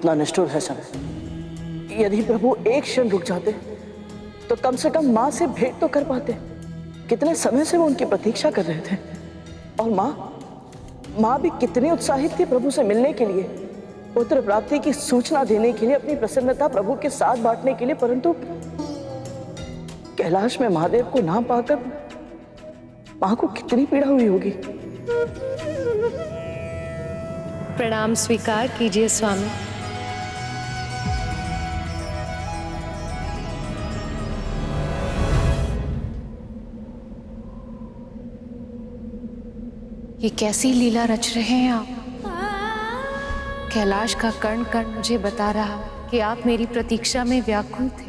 कितना निष्ठुर है समय। यदि प्रभु एक क्षण रुक जाते तो कम से कम माँ से भेंट तो कर पाते। कितने समय से वो उनकी प्रतीक्षा कर रहे थे। और माँ भी कितनी उत्साहित थी प्रभु से मिलने के लिए, पुत्र प्राप्ति की सूचना देने के लिए, अपनी प्रसन्नता प्रभु के साथ बांटने के लिए। परंतु कैलाश में महादेव को ना पाकर माँ को कितनी पीड़ा हुई होगी। प्रणाम स्वीकार कीजिए स्वामी। ये कैसी लीला रच रहे हैं आप। कैलाश का कण कण मुझे बता रहा कि आप मेरी प्रतीक्षा में व्याकुल थे,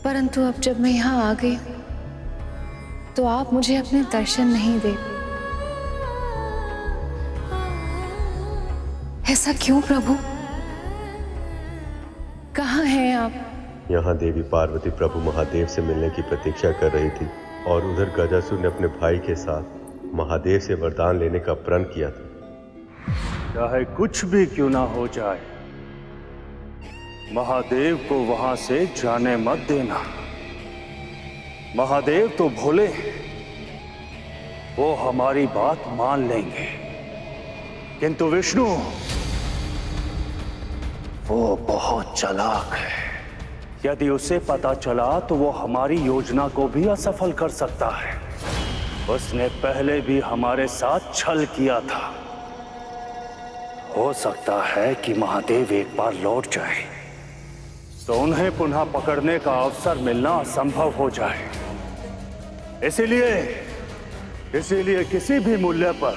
परंतु अब जब मैं यहाँ आ गई तो आप मुझे अपने दर्शन नहीं दे। ऐसा क्यों प्रभु? कहाँ हैं आप? यहाँ देवी पार्वती प्रभु महादेव से मिलने की प्रतीक्षा कर रही थी और उधर गजासुर ने अपने भाई के साथ महादेव से वरदान लेने का प्रण किया था। चाहे कुछ भी क्यों ना हो जाए, महादेव को वहां से जाने मत देना। महादेव तो भोले, वो हमारी बात मान लेंगे, किंतु विष्णु वो बहुत चालाक है। यदि उसे पता चला तो वो हमारी योजना को भी असफल कर सकता है। उसने पहले भी हमारे साथ छल किया था। हो सकता है कि महादेव एक बार लौट जाए तो उन्हें पुनः पकड़ने का अवसर मिलना असंभव हो जाए। इसीलिए किसी भी मूल्य पर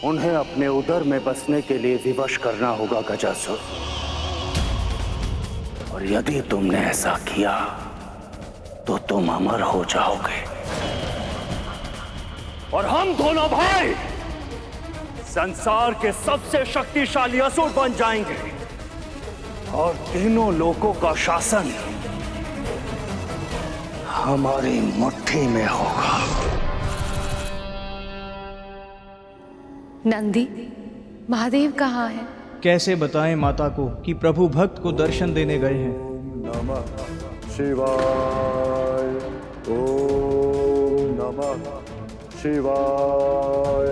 उन्हें अपने उदर में बसने के लिए विवश करना होगा गजासुर। और यदि तुमने ऐसा किया तो तुम अमर हो जाओगे और हम दोनों भाई संसार के सबसे शक्तिशाली असुर बन जाएंगे और तीनों लोकों का शासन हमारी मुट्ठी में होगा। नंदी, महादेव कहाँ है? कैसे बताएं माता को कि प्रभु भक्त को दर्शन देने गए हैं। नमः शिवाय, ओम नमः शिवाय,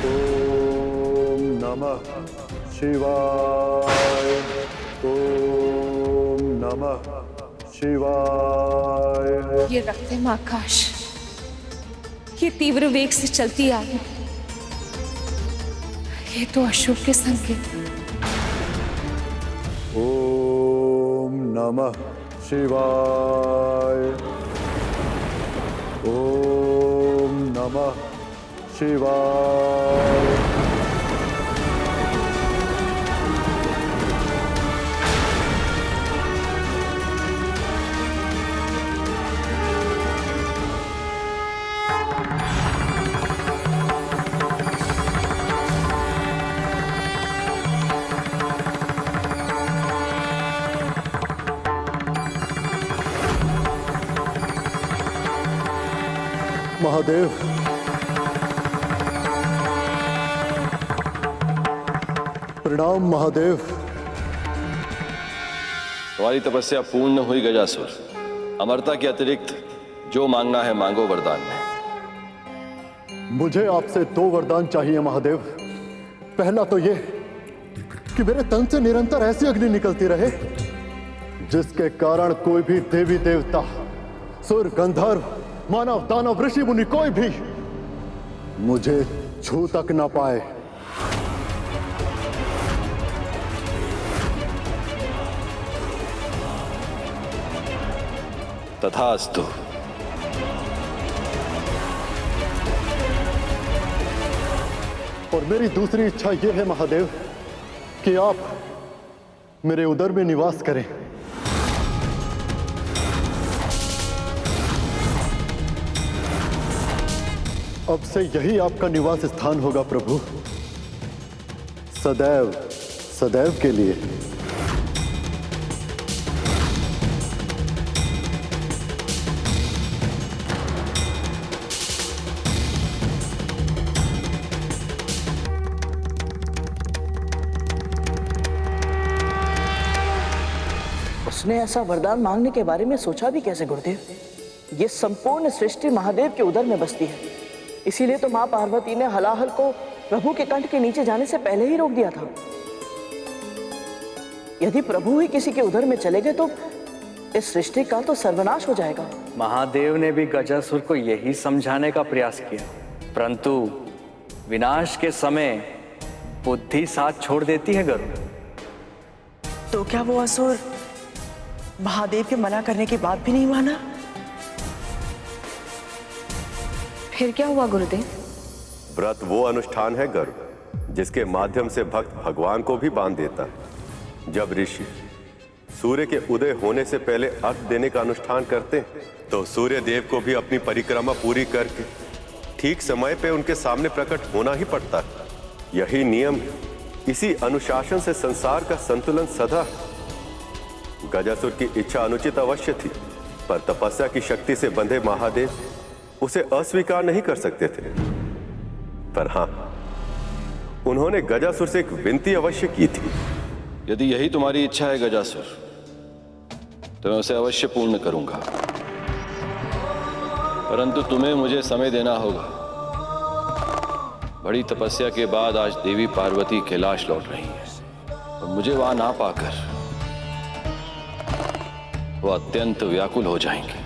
ओम नमः शिवाय, ओम नमः शिवाय। ये रक्तम आकाश, ये तीव्र वेग से चलती आ रही, ये तो अशुभ के संकेत। ओम नमः शिवाय, ओम नमः शिवाय। महादेव, प्रणाम महादेव। तुम्हारी तपस्या पूर्ण हुई गजासुर। अमरता के अतिरिक्त जो मांगना है मांगो वरदान में। मुझे आपसे 2 वरदान चाहिए महादेव। पहला तो ये कि मेरे तन से निरंतर ऐसी अग्नि निकलती रहे जिसके कारण कोई भी देवी देवता, सुर, गंधर्व, मानव, दानव, ऋषि मुनि कोई भी मुझे छू तक ना पाए। तथास्तु। और मेरी दूसरी इच्छा यह है महादेव कि आप मेरे उदर में निवास करें। अब से यही आपका निवास स्थान होगा प्रभु, सदैव सदैव के लिए। उसने ऐसा वरदान मांगने के बारे में सोचा भी कैसे गुरुदेव? ये संपूर्ण सृष्टि महादेव के उदर में बसती है, इसीलिए तो माँ पार्वती ने हलाहल को प्रभु के कंठ के नीचे जाने से पहले ही रोक दिया था। यदि प्रभु ही किसी के उदर में चले गए तो इस सृष्टि का तो सर्वनाश हो जाएगा। महादेव ने भी गजासुर को यही समझाने का प्रयास किया, परंतु विनाश के समय बुद्धि साथ छोड़ देती है गरुड़। तो क्या वो असुर महादेव के मना करने के बाद भी नहीं माना? फिर क्या हुआ गुरुदेव? व्रत वो अनुष्ठान है गरुड़ जिसके माध्यम से भक्त भगवान को भी बांध देता है। जब ऋषि सूर्य के उदय होने से पहले अर्घ देने का अनुष्ठान करते हैं तो सूर्य देव को भी अपनी परिक्रमा पूरी करके ठीक समय पे उनके सामने प्रकट होना ही पड़ता है। यही नियम है। इसी अनुशासन से संसार का संतुलन सदा है। गजासुर की इच्छा अनुचित अवश्य थी, पर तपस्या की शक्ति से बंधे महादेव उसे अस्वीकार नहीं कर सकते थे। पर हां, उन्होंने गजासुर से एक विनती अवश्य की थी। यदि यही तुम्हारी इच्छा है गजासुर, तो मैं उसे अवश्य पूर्ण करूंगा, परंतु तुम्हें मुझे समय देना होगा। बड़ी तपस्या के बाद आज देवी पार्वती कैलाश लौट रही है और मुझे वहां ना पाकर वो अत्यंत व्याकुल हो जाएंगे।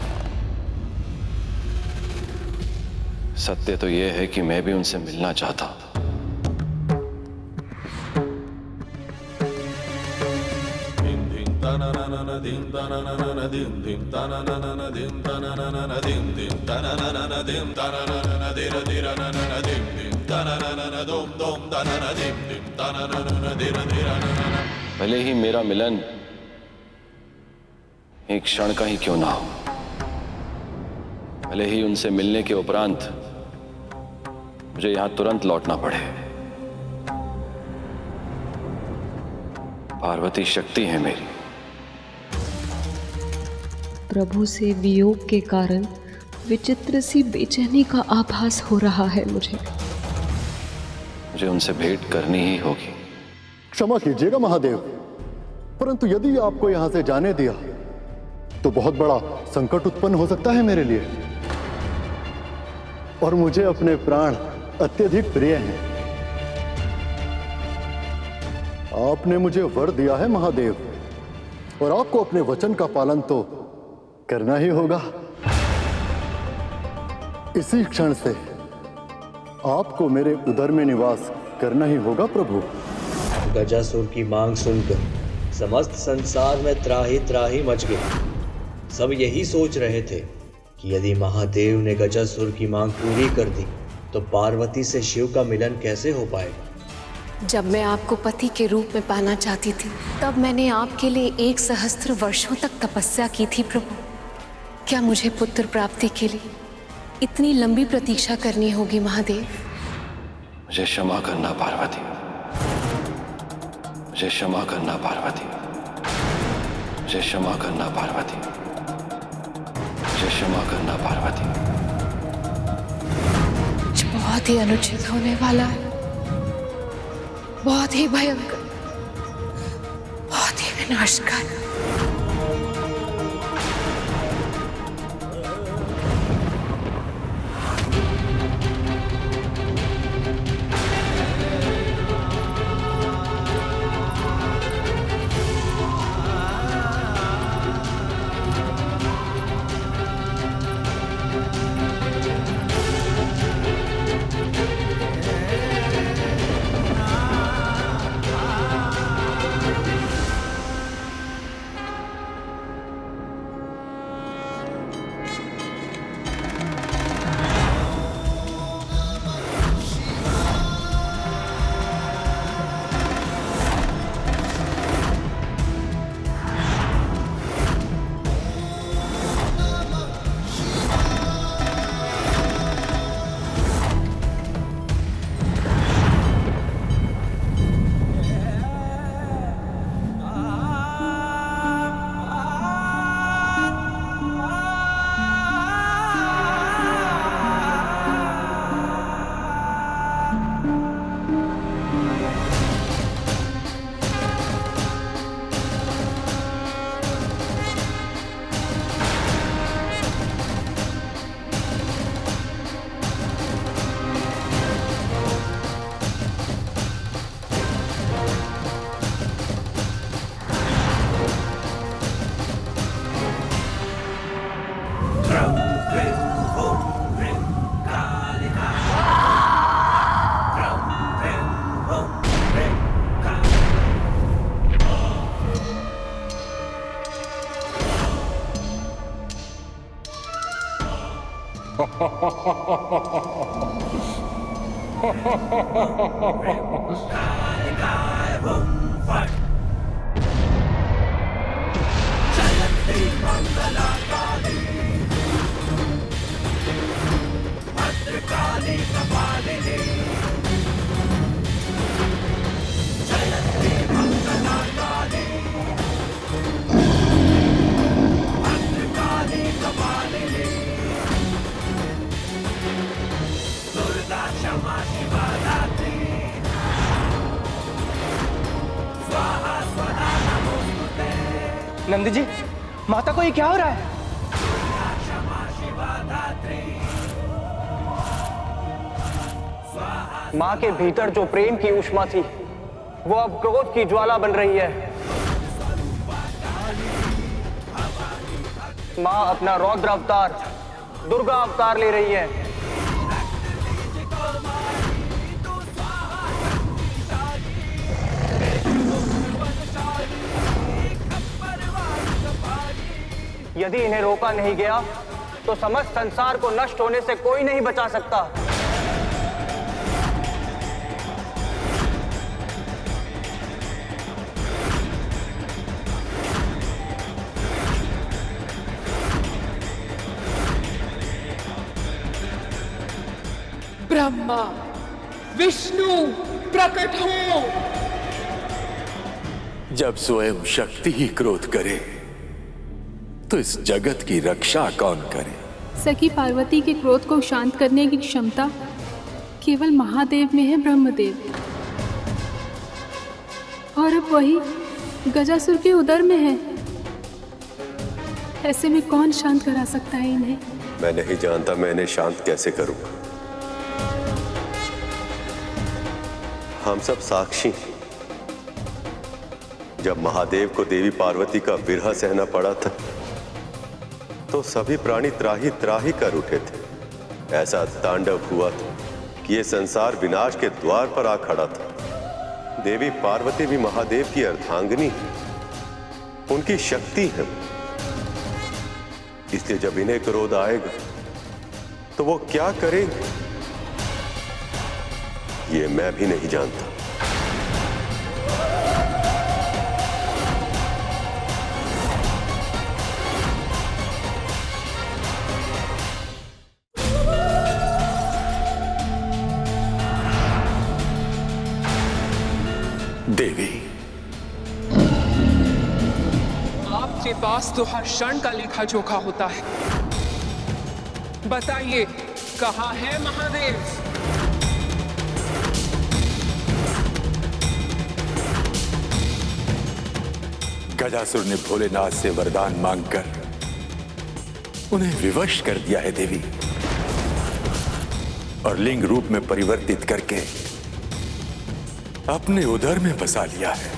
सत्य तो यह है कि मैं भी उनसे मिलना चाहता हूं। भले ही मेरा मिलन एक क्षण का ही क्यों ना हो, भले ही उनसे मिलने के उपरांत मुझे यहां तुरंत लौटना पड़े। पार्वती शक्ति है मेरी। प्रभु से वियोग के कारण विचित्र सी बेचैनी का आभास हो रहा है मुझे उनसे भेंट करनी ही होगी। क्षमा कीजिएगा महादेव, परंतु यदि आपको यहां से जाने दिया तो बहुत बड़ा संकट उत्पन्न हो सकता है मेरे लिए, और मुझे अपने प्राण अत्यधिक प्रिय हैं। आपने मुझे वर दिया है महादेव, और आपको अपने वचन का पालन तो करना ही होगा। इसी क्षण से आपको मेरे उदर में निवास करना ही होगा प्रभु। गजासुर की मांग सुनकर समस्त संसार में त्राही त्राही मच गई। सब यही सोच रहे थे कि यदि महादेव ने गजासुर की मांग पूरी कर दी तो पार्वती से शिव का मिलन कैसे हो पाएगा। जब मैं आपको पति के रूप में पाना चाहती थी, तब मैंने आपके लिए 1 सहस्त्र वर्षों तक तपस्या की थी प्रभु। क्या मुझे पुत्र प्राप्ति के लिए इतनी लंबी प्रतीक्षा करनी होगी महादेव? मुझे क्षमा करना पार्वती, मुझे क्षमा करना पार्वती, मुझे क्षमा करना पार्वती, मुझे क्षमा करना पार्वती। कुछ बहुत ही अनुचित होने वाला है, बहुत ही भयंकर, बहुत ही विनाशकारी। नंदी जी, माता को ये क्या हो रहा है? माँ के भीतर जो प्रेम की ऊष्मा थी, वो अब क्रोध की ज्वाला बन रही है। माँ अपना रौद्र अवतार, दुर्गा अवतार ले रही है। यदि इन्हें रोका नहीं गया तो समस्त संसार को नष्ट होने से कोई नहीं बचा सकता। ब्रह्मा, विष्णु प्रकट हो। जब स्वयं शक्ति ही क्रोध करे तो इस जगत की रक्षा कौन करे? सखी पार्वती के क्रोध को शांत करने की क्षमता केवल महादेव में है, ब्रह्मदेव। और अब वही गजासुर के उदर में है। ऐसे में कौन शांत करा सकता है इन्हें? मैं नहीं जानता मैं इन्हें शांत कैसे करूं। हम सब साक्षी हैं। जब महादेव को देवी पार्वती का विरह सहना पड़ा था तो सभी प्राणी त्राही त्राही कर उठे थे। ऐसा तांडव हुआ था कि यह संसार विनाश के द्वार पर आ खड़ा था। देवी पार्वती भी महादेव की अर्धांगिनी है, उनकी शक्ति है। इसलिए जब इन्हें क्रोध आएगा तो वो क्या करेंगे ये मैं भी नहीं जानता। देवी, आपके पास तो हर क्षण का लेखा जोखा होता है। बताइए, कहाँ है महादेव? गजासुर ने भोलेनाथ से वरदान मांगकर उन्हें विवश कर दिया है देवी, और लिंग रूप में परिवर्तित करके अपने उदर में बसा लिया है।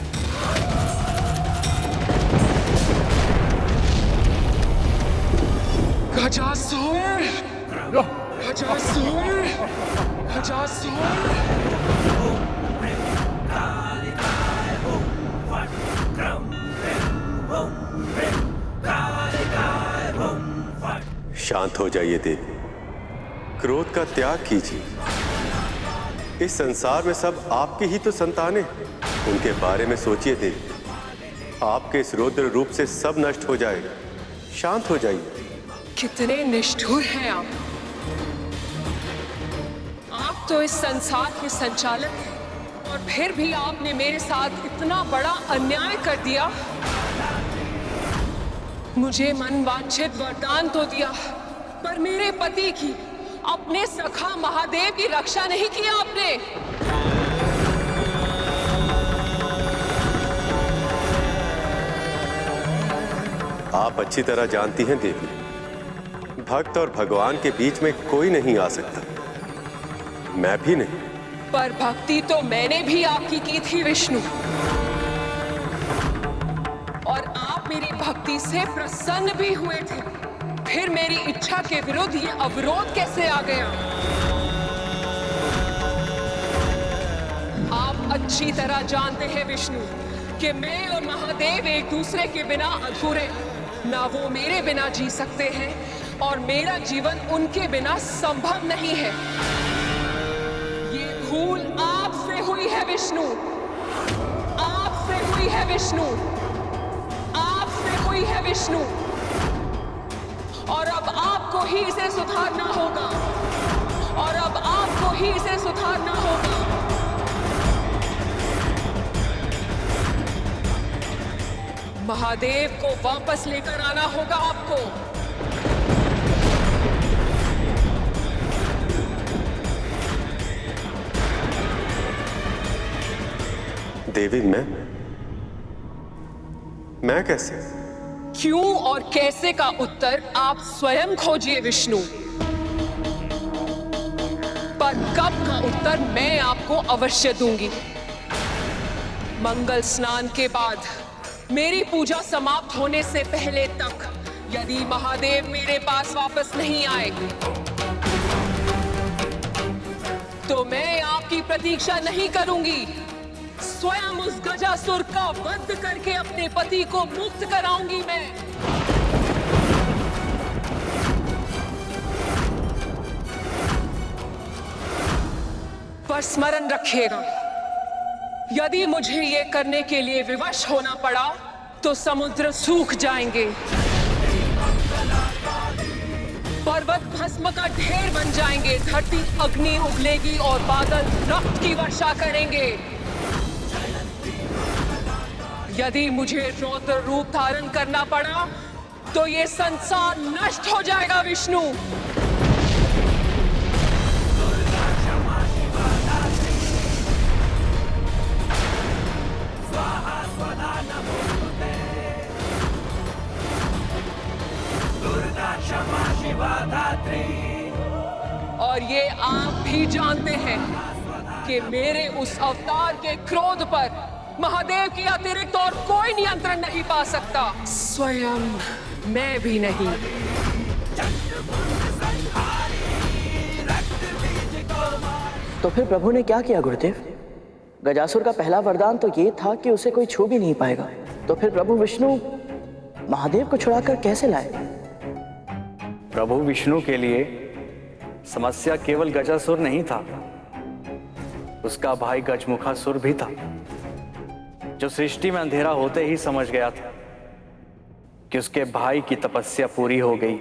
गजासुर! गजासुर! गजासुर! शांत हो जाइए देवी, क्रोध का त्याग कीजिए। इस संसार में सब आपकी ही तो संतानें, उनके बारे में सोचिए देवी। आपके इस रौद्र रूप से सब नष्ट हो जाएगा। शांत हो जाइए। कितने निष्ठुर हैं आप! आप तो इस संसार के संचालक हैं और फिर भी आपने मेरे साथ इतना बड़ा अन्याय कर दिया। मुझे मनवांछित वरदान तो दिया, पर मेरे पति की, अपने सखा महादेव की रक्षा नहीं की आपने। आप अच्छी तरह जानती हैं देवी, भक्त और भगवान के बीच में कोई नहीं आ सकता, मैं भी नहीं। पर भक्ति तो मैंने भी आपकी की थी विष्णु, और आप मेरी भक्ति से प्रसन्न भी हुए थे। फिर मेरी इच्छा के विरुद्ध ये अवरोध कैसे आ गया? आप अच्छी तरह जानते हैं विष्णु कि मैं और महादेव एक दूसरे के बिना अधूरे। ना वो मेरे बिना जी सकते हैं और मेरा जीवन उनके बिना संभव नहीं है। ये भूल आपसे हुई है विष्णु, आपसे हुई है विष्णु, आपसे हुई है विष्णु, और अब आपको ही इसे सुधारना होगा, और अब आपको ही इसे सुधारना होगा। महादेव को वापस लेकर आना होगा आपको। देवी, मैं कैसे? क्यों और कैसे का उत्तर आप स्वयं खोजिए विष्णु, पर कब का उत्तर मैं आपको अवश्य दूंगी। मंगल स्नान के बाद मेरी पूजा समाप्त होने से पहले तक यदि महादेव मेरे पास वापस नहीं आए तो मैं आपकी प्रतीक्षा नहीं करूंगी। स्वयं उस गजासुर का वध करके अपने पति को मुक्त कराऊंगी मैं। पर स्मरण रखिएगा, यदि मुझे ये करने के लिए विवश होना पड़ा तो समुद्र सूख जाएंगे, पर्वत भस्म का ढेर बन जाएंगे, धरती अग्नि उगलेगी और बादल रक्त की वर्षा करेंगे। यदि मुझे रौद्र रूप धारण करना पड़ा तो ये संसार नष्ट हो जाएगा विष्णु। और ये आप भी जानते हैं कि मेरे उस अवतार के क्रोध पर महादेव की अतिरिक्त और कोई नियंत्रण नहीं पा सकता, स्वयं मैं भी नहीं। तो फिर प्रभु ने क्या किया गुरुदेव? गजासुर का पहला वरदान तो ये था कि उसे कोई छू भी नहीं पाएगा। तो फिर प्रभु विष्णु महादेव को छुड़ाकर कैसे लाए? प्रभु विष्णु के लिए समस्या केवल गजासुर नहीं था, उसका भाई गजमुखासुर भी था, जो सृष्टि में अंधेरा होते ही समझ गया था कि उसके भाई की तपस्या पूरी हो गई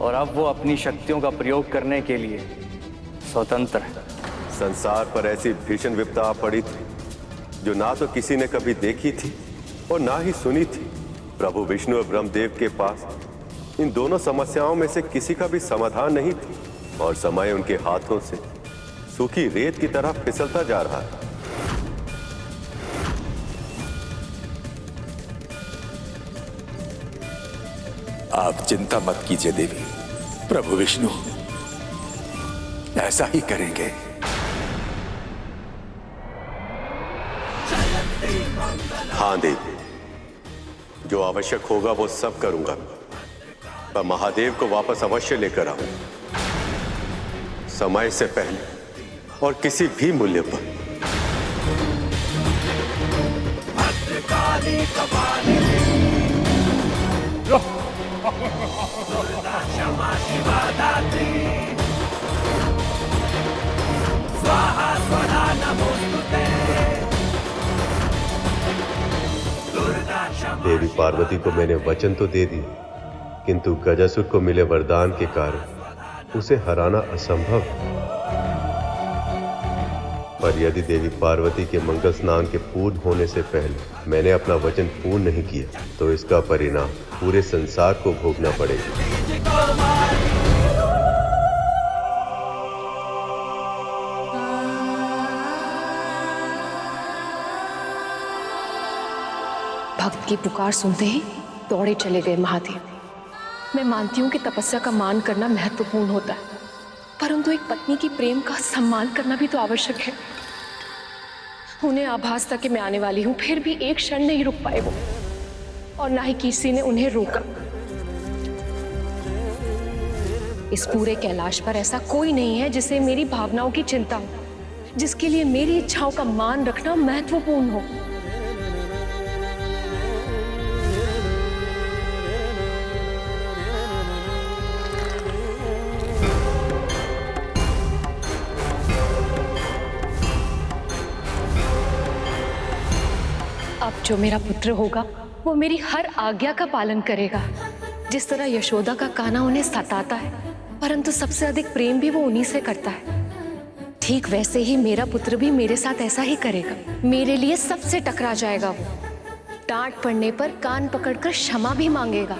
और अब वो अपनी शक्तियों का प्रयोग करने के लिए स्वतंत्र है। संसार पर ऐसी भीषण विपदा आ पड़ी थी जो ना तो किसी ने कभी देखी थी और ना ही सुनी थी। प्रभु विष्णु और ब्रह्मदेव के पास इन दोनों समस्याओं में से किसी का भी समाधान नहीं था और समय उनके हाथों से सूखी रेत की तरह फिसलता जा रहा है। आप चिंता मत कीजिए देवी, प्रभु विष्णु ऐसा ही करेंगे। हाँ देवी, जो आवश्यक होगा वो सब करूंगा, पर महादेव को वापस अवश्य लेकर आऊंगा, समय से पहले और किसी भी मूल्य पर। देवी पार्वती को मैंने वचन तो दे दिया, किंतु गजासुर को मिले वरदान के कारण उसे हराना असंभव है। पर यदि देवी पार्वती के मंगल स्नान के पूर्ण होने से पहले मैंने अपना वचन पूर्ण नहीं किया तो इसका परिणाम पूरे संसार को भोगना पड़ेगा। भक्त की पुकार सुनते ही दौड़े चले गए महादेव। मैं मानती हूँ कि तपस्या का मान करना महत्वपूर्ण होता है, परंतु एक पत्नी की प्रेम का सम्मान करना भी तो आवश्यक है। उन्हें आभास था कि मैं आने वाली हूँ, फिर भी एक क्षण नहीं रुक पाए वो, और ना ही किसी ने उन्हें रोका। इस पूरे कैलाश पर ऐसा कोई नहीं है जिसे मेरी भावनाओं की चिंता हो, जिसके लिए मेरी इच्छाओं का मान रखना महत्वपूर्ण हो। अब जो मेरा पुत्र होगा वो मेरी हर आज्ञा का पालन करेगा। जिस तरह यशोदा का कान्हा उन्हें सताता है, परंतु सबसे अधिक प्रेम भी वो उन्हीं से करता है, ठीक वैसे ही मेरा पुत्र भी मेरे साथ ऐसा ही करेगा। मेरे लिए सबसे टकरा जाएगा वो। डांट पड़ने पर कान पकड़कर क्षमा भी मांगेगा,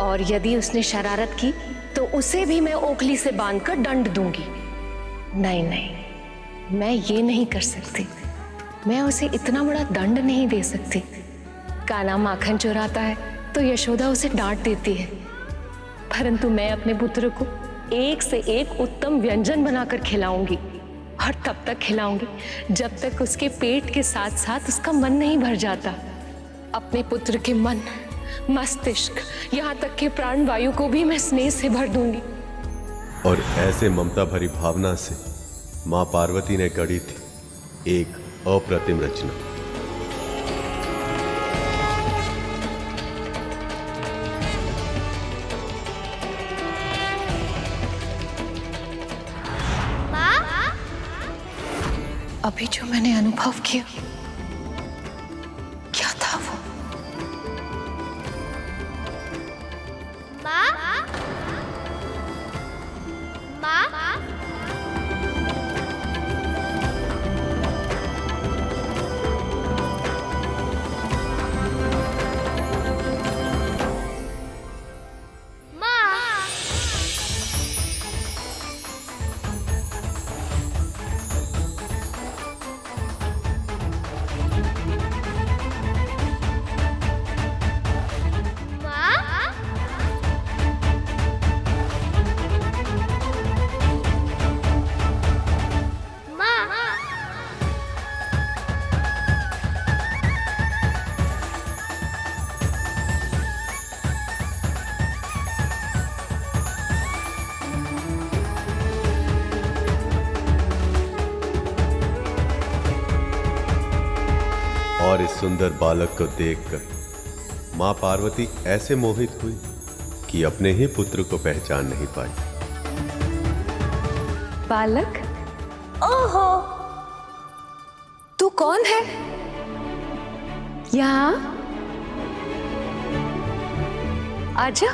और यदि उसने शरारत की तो उसे भी मैं ओखली से बांधकर दंड दूंगी। नहीं नहीं, मैं ये नहीं कर सकती। मैं उसे इतना बड़ा दंड नहीं दे सकती। कान्हा माखन चुराता है तो यशोदा उसे डांट देती है, परंतु मैं अपने पुत्र को एक से एक उत्तम व्यंजन बनाकर खिलाऊंगी, और तब तक खिलाऊंगी जब तक उसके पेट के साथ साथ उसका मन नहीं भर जाता। अपने पुत्र के मन, मस्तिष्क, यहाँ तक कि प्राण वायु को भी मैं स्नेह से भर दूंगी। और ऐसे ममता भरी भावना से मां पार्वती ने गढ़ी थी एक अप्रतिम रचना। अभी जो मैंने अनुभव किया, क्या था वो? माँ? माँ? और इस सुंदर बालक को देखकर मां पार्वती ऐसे मोहित हुई कि अपने ही पुत्र को पहचान नहीं पाई। बालक? ओहो, तू कौन है? यहाँ आजा।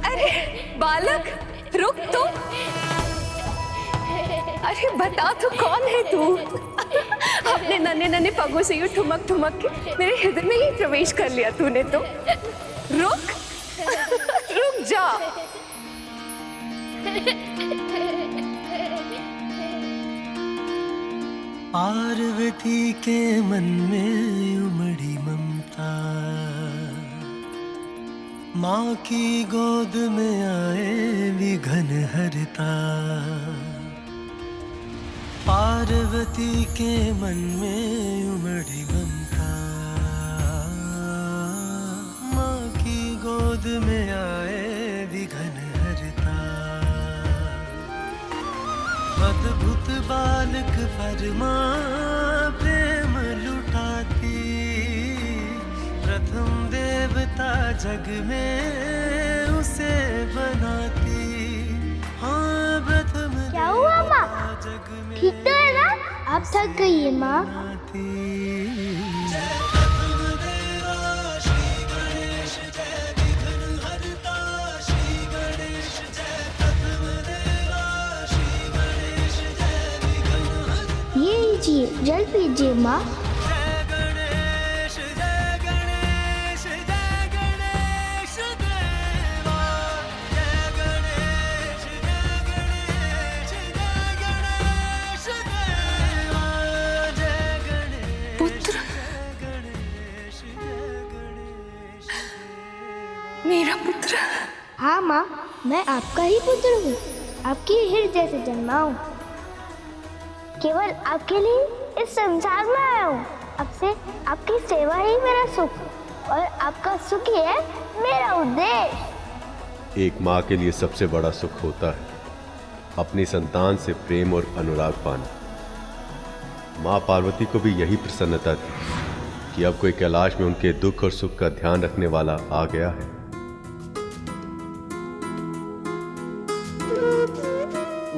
अरे बालक, रुक तो। अरे बता तू कौन है तू? अपने नन्हे नन्हे पगों से यूं ठुमक ठुमक के मेरे हृदय में ही प्रवेश कर लिया तूने तो। रुक रुक जा। पार्वती के मन में उमड़ी ममता, माँ की गोद में आए विघन हरता। पार्वती के मन में उमड़ी ममता, माँ की गोद में आए विघन हरता। अद्भुत बालक पर माँ प्रेम लुटाती, प्रथम देवता जग में उसे बनाती। हाँ, प्रथम क्या हुआ माँ? ठीक तो है ना? आप थक गई है माँ? ये लीजिए, जल पीजिए माँ। मेरा पुत्र? हाँ माँ, मैं आपका ही पुत्र हूँ, आपके हृदय से जन्मा हूँ। केवल आपके लिए इस संसार में आया हूँ। अब से आपकी सेवा ही मेरा सुख, और आपका सुख ही है मेरा उद्देश्य। एक माँ के लिए सबसे बड़ा सुख होता है अपनी संतान से प्रेम और अनुराग पाना। माँ पार्वती को भी यही प्रसन्नता थी कि अब कोई कैलाश में उनके दुख और सुख का ध्यान रखने वाला आ गया है।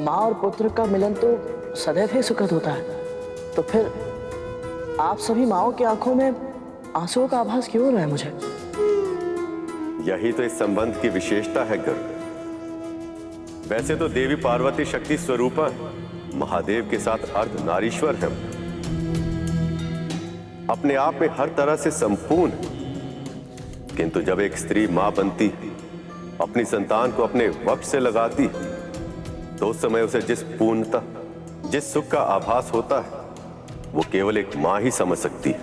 माँ और पुत्र का मिलन तो सदैव ही सुखद होता है, तो फिर आप सभी माँओं की आंखों में आंसुओं का आभास क्यों हो रहा है मुझे? यही तो इस संबंध की विशेषता है गरुड़। वैसे तो देवी पार्वती शक्ति स्वरूपा महादेव के साथ अर्ध नारीश्वर है, अपने आप में हर तरह से संपूर्ण, किंतु जब एक स्त्री मां बनती, अपनी संतान को अपने वक्ष से लगाती, तो उस समय उसे जिस पूर्णता, जिस सुख का आभास होता है, वो केवल एक मां ही समझ सकती है।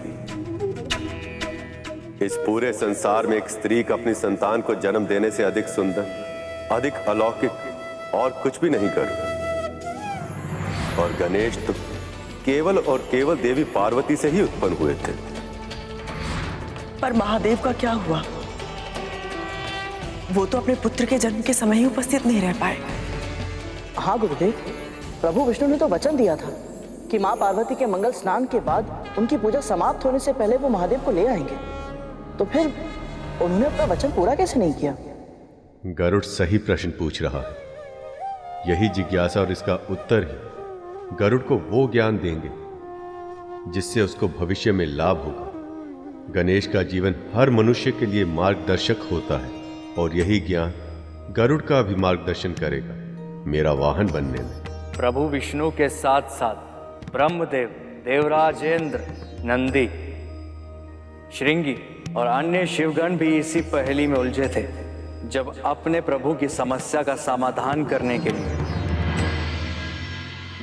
इस पूरे संसार में एक स्त्री का अपनी संतान को जन्म देने से अधिक सुंदर, अधिक अलौकिक और कुछ भी नहीं कर। और गणेश तो केवल और केवल देवी पार्वती से ही उत्पन्न हुए थे। पर महादेव का क्या हुआ? वो तो अपने पुत्र के जन्म के समय ही उपस्थित नहीं रह पाए। हाँ गुरुदेव, प्रभु विष्णु ने तो वचन दिया था कि माँ पार्वती के मंगल स्नान के बाद उनकी पूजा समाप्त होने से पहले वो महादेव को ले आएंगे, तो फिर उन्होंने अपना वचन पूरा कैसे नहीं किया? गरुड़ सही प्रश्न पूछ रहा है। यही जिज्ञासा और इसका उत्तर ही गरुड़ को वो ज्ञान देंगे जिससे उसको भविष्य में लाभ होगा। गणेश का जीवन हर मनुष्य के लिए मार्गदर्शक होता है, और यही ज्ञान गरुड़ का भी मार्गदर्शन करेगा मेरा वाहन बनने में। प्रभु विष्णु के साथ साथ ब्रह्मदेव, देवराजेंद्र, नंदी, श्रृंगी और अन्य शिवगण भी इसी पहेली में उलझे थे, जब अपने प्रभु की समस्या का समाधान करने के लिए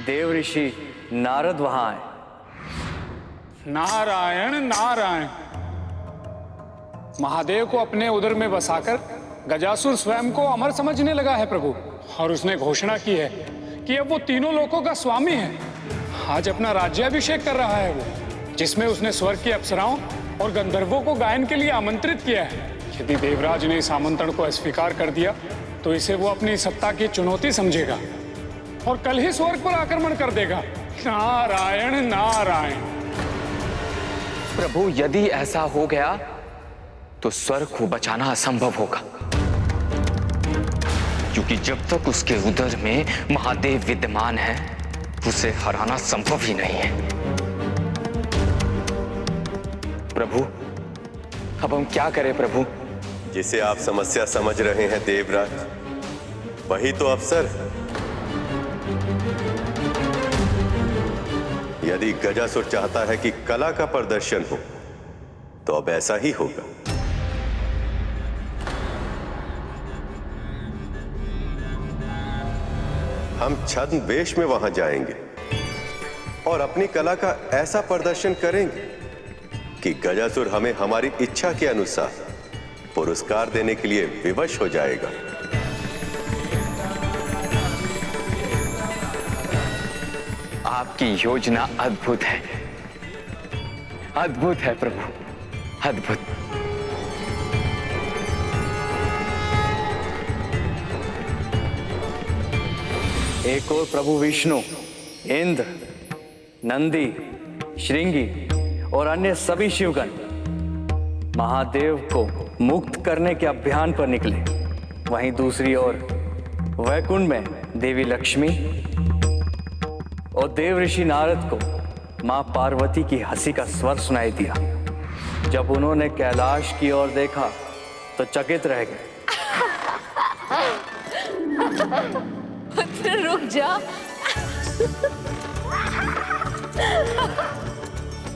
देव ऋषि नारद वहां आए। नारायण नारायण। महादेव को अपने उदर में बसाकर गजासुर स्वयं को अमर समझने लगा है प्रभु, और उसने घोषणा की है कि अब वो तीनों लोकों का स्वामी है। आज अपना राज्याभिषेक कर रहा है वो, जिसमें उसने स्वर्ग की अप्सराओं और गंधर्वों को गायन के लिए आमंत्रित किया है। यदि देवराज ने इस आमंत्रण को अस्वीकार कर दिया तो इसे वो अपनी सत्ता की चुनौती समझेगा और कल ही स्वर्ग पर आक्रमण कर देगा। नारायण नारायण। प्रभु, यदि ऐसा हो गया तो स्वर्ग को बचाना असंभव होगा, क्योंकि जब तक उसके उदर में महादेव विद्यमान है, उसे हराना संभव ही नहीं है। प्रभु, अब हम क्या करें प्रभु? जिसे आप समस्या समझ रहे हैं देवराज, वही तो अवसर है। यदि गजासुर चाहता है कि कला का प्रदर्शन हो, तो अब ऐसा ही होगा। हम छद्म वेश में वहां जाएंगे और अपनी कला का ऐसा प्रदर्शन करेंगे कि गजासुर हमें हमारी इच्छा के अनुसार पुरस्कार देने के लिए विवश हो जाएगा। आपकी योजना अद्भुत है, अद्भुत है प्रभु, अद्भुत। एक और प्रभु विष्णु, इंद्र, नंदी, श्रृंगी और अन्य सभी शिवगण महादेव को मुक्त करने के अभियान पर निकले। वहीं दूसरी ओर वैकुंठ में देवी लक्ष्मी और देव ऋषि नारद को मां पार्वती की हंसी का स्वर सुनाई दिया। जब उन्होंने कैलाश की ओर देखा तो चकित रह गए। रुक जा।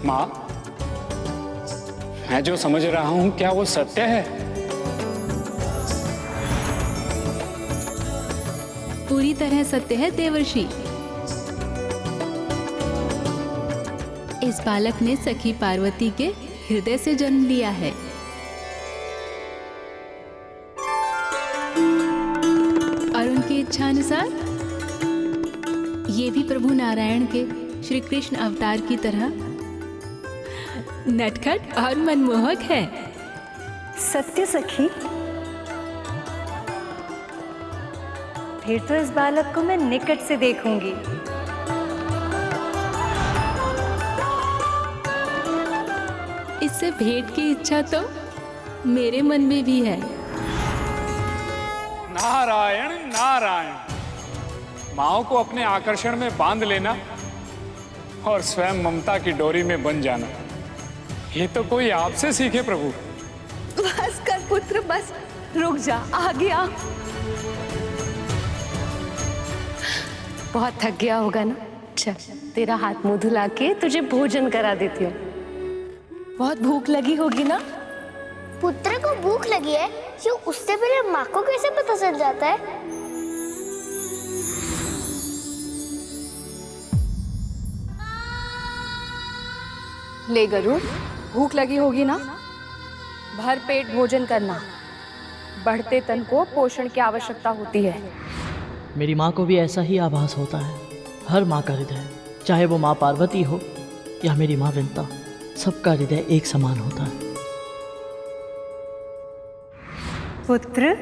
माँ, मैं जो समझ रहा हूं, क्या वो सत्य है? पूरी तरह सत्य है देवर्षि। इस बालक ने सखी पार्वती के हृदय से जन्म लिया है। और उनकी इच्छा अनुसार ये भी प्रभु नारायण के श्री कृष्ण अवतार की तरह नटखट और मनमोहक है। सत्य सखी, फिर तो इस बालक को मैं निकट से देखूंगी। इससे भेंट की इच्छा तो मेरे मन में भी है। नारायण नारायण। माओ को अपने आकर्षण में बांध लेना और स्वयं ममता की डोरी में बन जाना, ये तो कोई आपसे सीखे प्रभु। बस कर पुत्र, बस रुक जा, आगे आ। बहुत थक गया होगा ना, चल तेरा हाथ मुंह धुला के तुझे भोजन करा देती हूँ। बहुत भूख लगी होगी ना? पुत्र को भूख लगी है, क्यों उससे पहले माँ को कैसे पता चल जाता है? ले गरुड़, भूख लगी होगी ना? भर पेट भोजन करना। बढ़ते तन को पोषण की आवश्यकता होती है। मेरी माँ को भी ऐसा ही आभास होता है। हर माँ का हृदय, चाहे वो माँ पार्वती हो या मेरी माँ विंता, सबका हृदय एक समान होता है। पुत्र,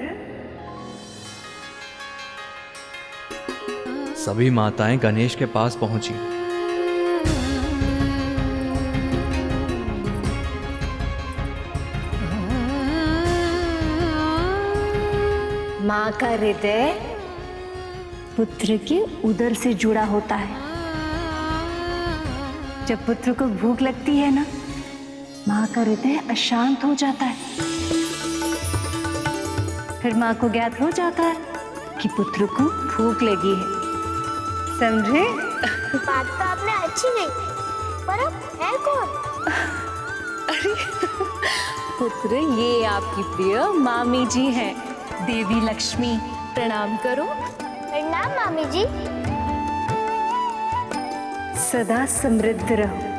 सभी माताएं गणेश के पास पहुंची। माँ का हृदय पुत्र के उदर से जुड़ा होता है। जब पुत्र को भूख लगती है ना, माँ का हृदय अशांत हो जाता है। फिर माँ को ज्ञात हो जाता है कि पुत्र को भूख लगी है। समझे? बात तो आपने अच्छी कही, पर अब है कौन? अरे पुत्र, ये आपकी प्रिय मामी जी हैं, देवी लक्ष्मी। प्रणाम करो। प्रणाम मामी जी। सदा समृद्ध रहो।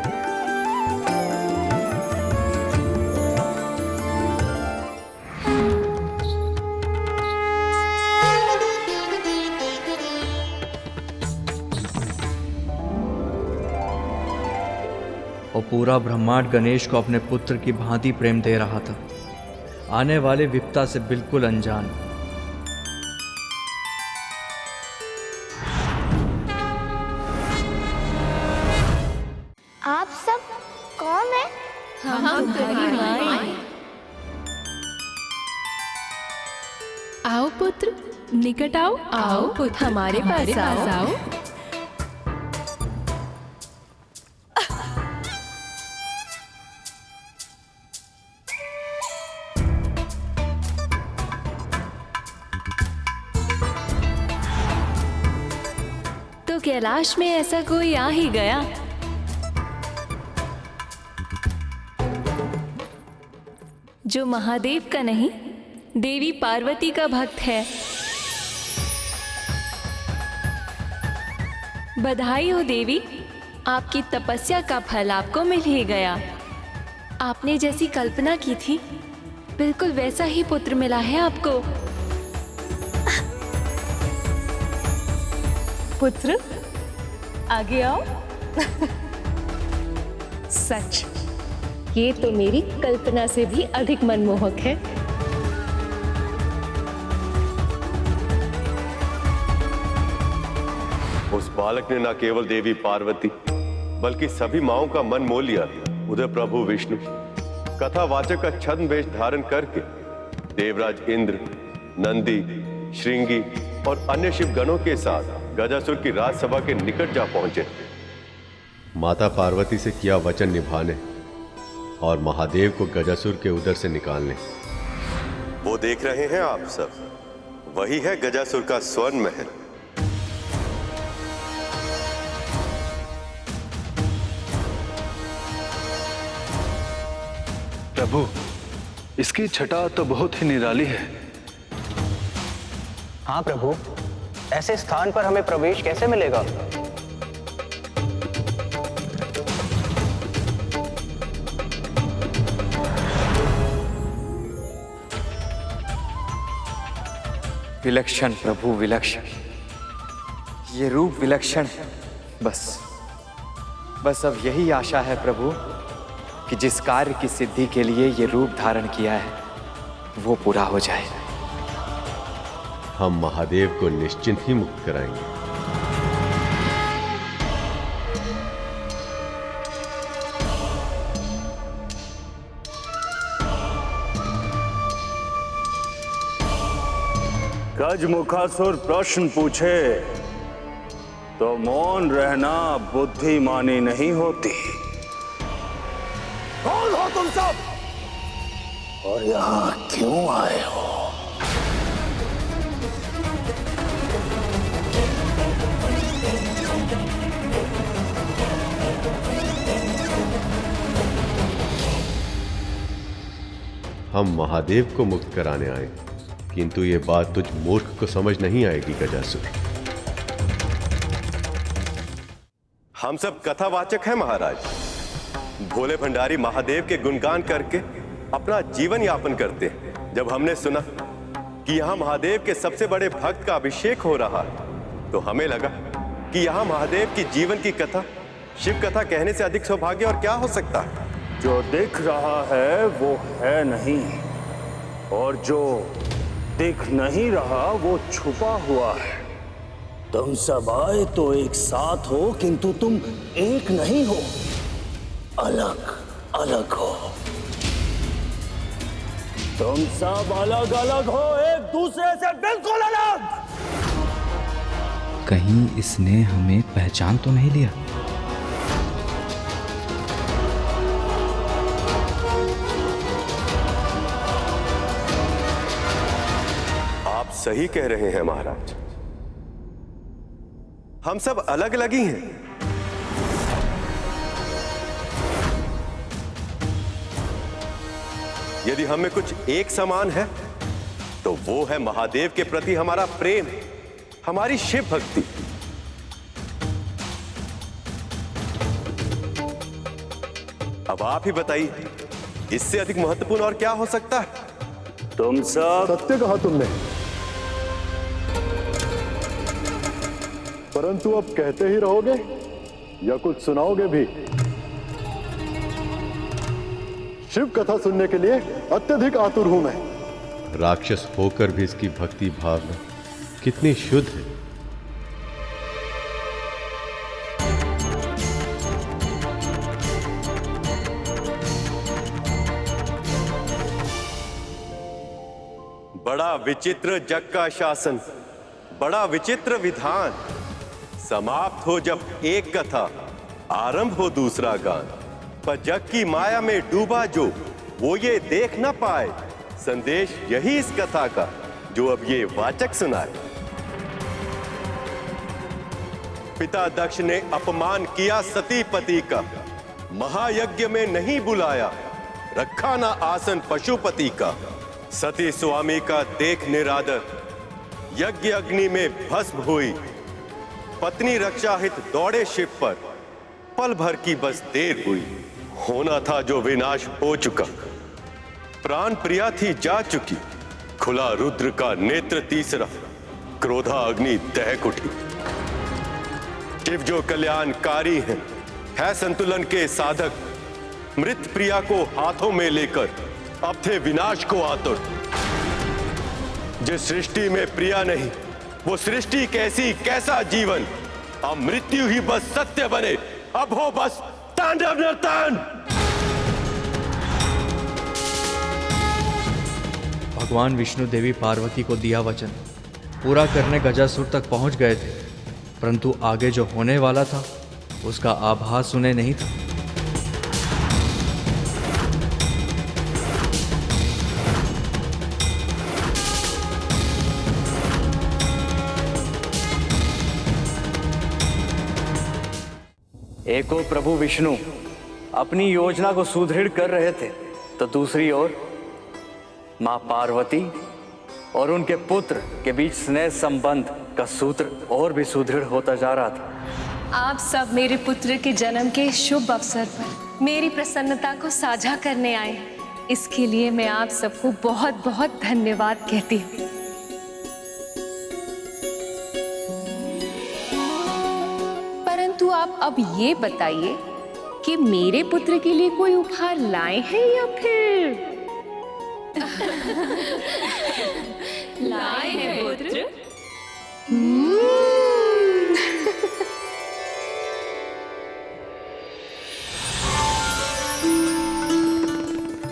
और पूरा ब्रह्मांड गणेश को अपने पुत्र की भांति प्रेम दे रहा था, आने वाले विपदा से बिल्कुल अनजान। आप सब कौन है? हम तुम्हारी माँ। आओ पुत्र, निकट आओ। आओ पुत्र, हमारे पास आओ। तो कैलाश में ऐसा कोई आ ही गया। जो महादेव का नहीं, देवी पार्वती का भक्त है। बधाई हो देवी, आपकी तपस्या का फल आपको मिल ही गया। आपने जैसी कल्पना की थी, बिल्कुल वैसा ही पुत्र मिला है आपको। पुत्र, आगे आओ। सच, ये तो मेरी कल्पना से भी अधिक मनमोहक है। उस बालक ने न केवल देवी पार्वती बल्कि सभी माओं का मन मोह लिया। उधर प्रभु विष्णु कथावाचक का छद्म वेश धारण करके देवराज इंद्र, नंदी, श्रृंगी और अन्य शिवगणों के साथ गजासुर की राजसभा के निकट जा पहुंचे। माता पार्वती से किया वचन निभाने और महादेव को गजासुर के उदर से निकालने। वो देख रहे हैं आप सब, वही है गजासुर का स्वर्ण महल। प्रभु, इसकी छटा तो बहुत ही निराली है। हाँ प्रभु, ऐसे स्थान पर हमें प्रवेश कैसे मिलेगा? विलक्षण प्रभु, विलक्षण। ये रूप विलक्षण है। बस अब यही आशा है प्रभु कि जिस कार्य की सिद्धि के लिए ये रूप धारण किया है, वो पूरा हो जाए। हम महादेव को निश्चिंत ही मुक्त कराएंगे। गजमुखासुर प्रश्न पूछे, तो मौन रहना बुद्धिमानी नहीं होती। कौन हो तुम सब और यहां क्यों आए हो? हम महादेव को मुक्त कराने आए, किंतु ये बात तुझ मूर्ख को समझ नहीं आएगी गजासुर। हम सब कथावाचक हैं महाराज। भोले भंडारी महादेव के गुणगान करके अपना जीवन यापन करते हैं। जब हमने सुना कि यहाँ महादेव के सबसे बड़े भक्त का अभिषेक हो रहा है, तो हमें लगा कि यहाँ महादेव की जीवन की कथा, शिव कथा कहने से अधिक सौभाग्य और क्या हो सकता है। जो दिख रहा है वो है नहीं, और जो दिख नहीं रहा वो छुपा हुआ है। तुम सब आए तो एक साथ हो, किंतु तुम एक नहीं हो, अलग अलग हो। तुम सब अलग अलग हो, एक दूसरे से बिल्कुल अलग। कहीं इसने हमें पहचान तो नहीं लिया? आप सही कह रहे हैं महाराज, हम सब अलग अलग ही हैं। यदि हमें कुछ एक समान है तो वो है महादेव के प्रति हमारा प्रेम, हमारी शिव भक्ति। अब आप ही बताइए, इससे अधिक महत्वपूर्ण और क्या हो सकता है? तुम सब सत्य कहा तुमने, परंतु अब कहते ही रहोगे या कुछ सुनाओगे भी? शिव कथा सुनने के लिए अत्यधिक आतुर हूं मैं। राक्षस होकर भी इसकी भक्ति भावना कितनी शुद्ध है। बड़ा विचित्र जग का शासन, बड़ा विचित्र विधान। समाप्त हो जब एक कथा, आरंभ हो दूसरा गान। पर जग की माया में डूबा जो, वो ये देख ना पाए। संदेश यही इस कथा का, जो अब ये वाचक सुनाए। पिता दक्ष ने अपमान किया सती पति का, महायज्ञ में नहीं बुलाया, रखा ना आसन पशुपति का। सती स्वामी का देख निरादर, यज्ञ अग्नि में भस्म हुई। पत्नी रक्षा हित दौड़े शिव पर, पल भर की बस देर हुई। होना था जो विनाश हो चुका, प्राण प्रिया थी जा चुकी। खुला रुद्र का नेत्र तीसरा, क्रोधा अग्नि दहक उठी। शिव जो कल्याणकारी है संतुलन के साधक। मृत प्रिया को हाथों में लेकर अब थे विनाश को आतुर। जिस सृष्टि में प्रिया नहीं, वो सृष्टि कैसी कैसा जीवन। अब मृत्यु ही बस सत्य बने, अब हो बस तांडव नर्तन। भगवान विष्णु देवी पार्वती को दिया वचन पूरा करने गजासुर तक पहुंच गए थे, परंतु आगे जो होने वाला था उसका आभास उन्हें नहीं था। एक ओर प्रभु विष्णु अपनी योजना को सुदृढ़ कर रहे थे, तो दूसरी ओर मां पार्वती और उनके पुत्र के बीच स्नेह संबंध का सूत्र और भी सुदृढ़ होता जा रहा था। आप सब मेरे पुत्र के जन्म के शुभ अवसर पर मेरी प्रसन्नता को साझा करने आए हैं। इसके लिए मैं आप सबको बहुत बहुत धन्यवाद कहती हूँ। परंतु आप अब ये बताइए कि मेरे पुत्र के लिए कोई उपहार लाए हैं या फिर लाए हैं पुत्र।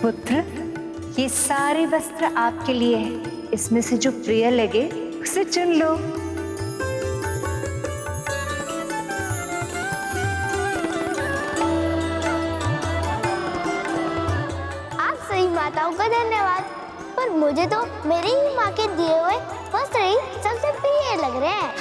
पुत्र, ये सारे वस्त्र आपके लिए हैं। इसमें से जो प्रिय लगे उसे चुन लो। माताओं का धन्यवाद, पर मुझे तो मेरी ही माँ के दिए हुए वस्त्र ही सबसे प्रिय लग रहे हैं।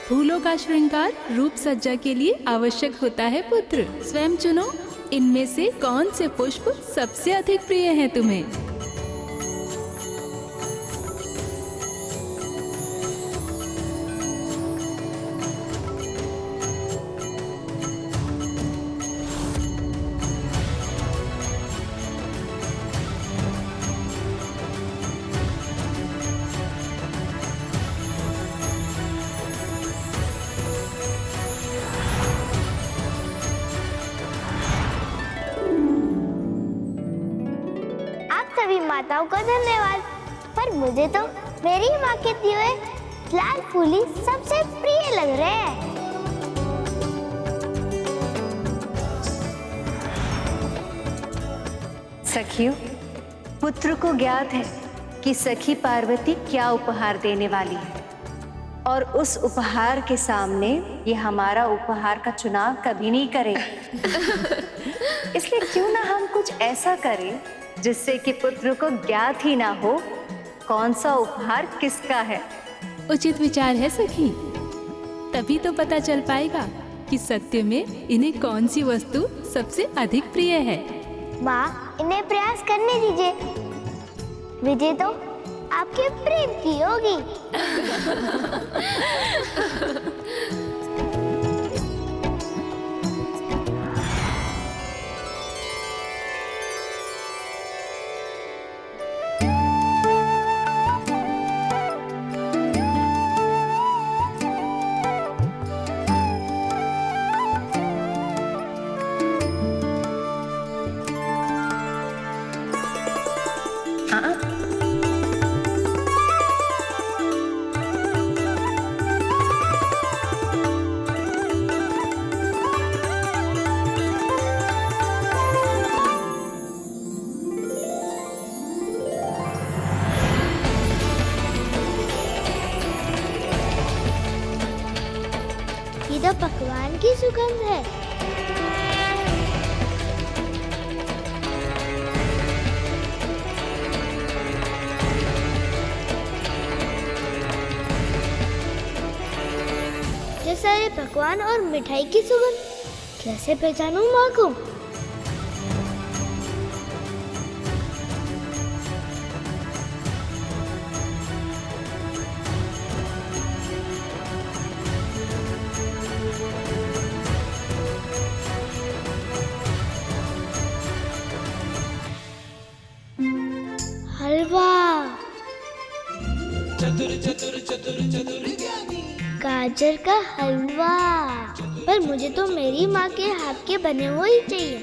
फूलों का श्रृंगार रूप सज्जा के लिए आवश्यक होता है पुत्र। स्वयं चुनो, इनमें से कौन से पुष्प सबसे अधिक प्रिय हैं तुम्हें। सभी माताओं का धन्यवाद, पर मुझे तो मेरी माँ के दिए हुए लाल फूल ही सबसे प्रिय लग रहे हैं। सखियों, पुत्र को ज्ञात है कि सखी पार्वती क्या उपहार देने वाली है, और उस उपहार के सामने ये हमारा उपहार का चुनाव कभी नहीं करेगा। इसलिए क्यों ना हम कुछ ऐसा करें जिससे कि पुत्र को ज्ञात ही ना हो कौन सा उपहार किसका है। उचित विचार है सखी, तभी तो पता चल पाएगा कि सत्य में इन्हें कौन सी वस्तु सबसे अधिक प्रिय है। माँ, इन्हें प्रयास करने दीजिए, विजय तो आपके प्रेम की होगी। ये तो पकवान की सुगंध है। ये सारे पकवान और मिठाई की सुगंध कैसे पहचानूं माँ को? हलवा, गाजर का हलवा, पर मुझे तो मेरी माँ के हाथ के बने हुए ही चाहिए।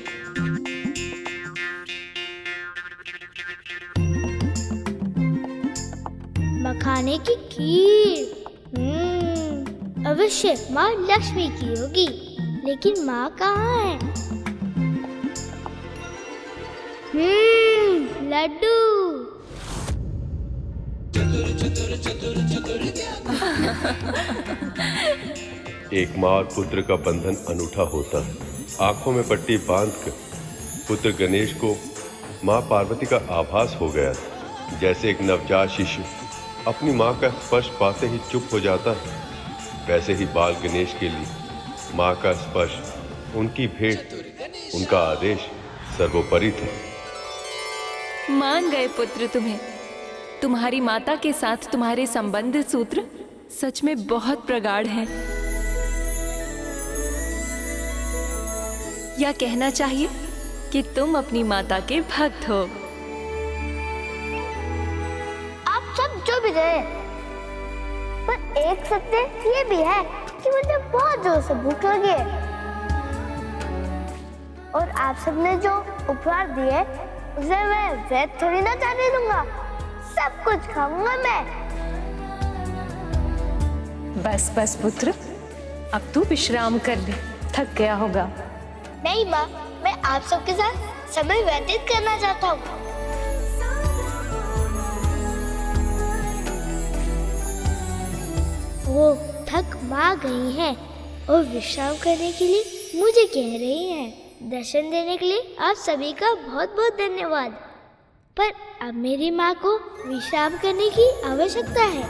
मखाने की खीर, अवश्य माँ लक्ष्मी की होगी, लेकिन माँ कहाँ है? लड्डू। एक माँ और पुत्र का बंधन अनूठा होता है। आंखों में पट्टी बांधकर पुत्र गणेश को माँ पार्वती का आभास हो गया था। जैसे एक नवजात शिशु अपनी माँ का स्पर्श पाते ही चुप हो जाता है, वैसे ही बाल गणेश के लिए माँ का स्पर्श, उनकी भेंट, उनका आदेश सर्वोपरि था। मान गए पुत्र तुम्हें। तुम्हारी माता के साथ तुम्हारे संबंध सूत्र सच में बहुत प्रगाढ़ हैं। या कहना चाहिए कि तुम अपनी माता के भक्त हो। आप सब जो भी गए, पर एक सत्य ये भी है कि मुझे बहुत जोर से भूख लगी है, और आप सबने जो उपहार दिए उसे मैं वैध थोड़ी ना जाने दूंगा। सब कुछ खाऊंगा मैं। बस बस पुत्र, अब तू विश्राम कर ले, थक गया होगा। नहीं माँ, मैं आप सबके साथ समय व्यतीत करना चाहता हूँ। माँ गई हैं और विश्राम करने के लिए मुझे कह रही हैं। दर्शन देने के लिए आप सभी का बहुत बहुत धन्यवाद। पर अब मेरी माँ को विश्राम करने की आवश्यकता है।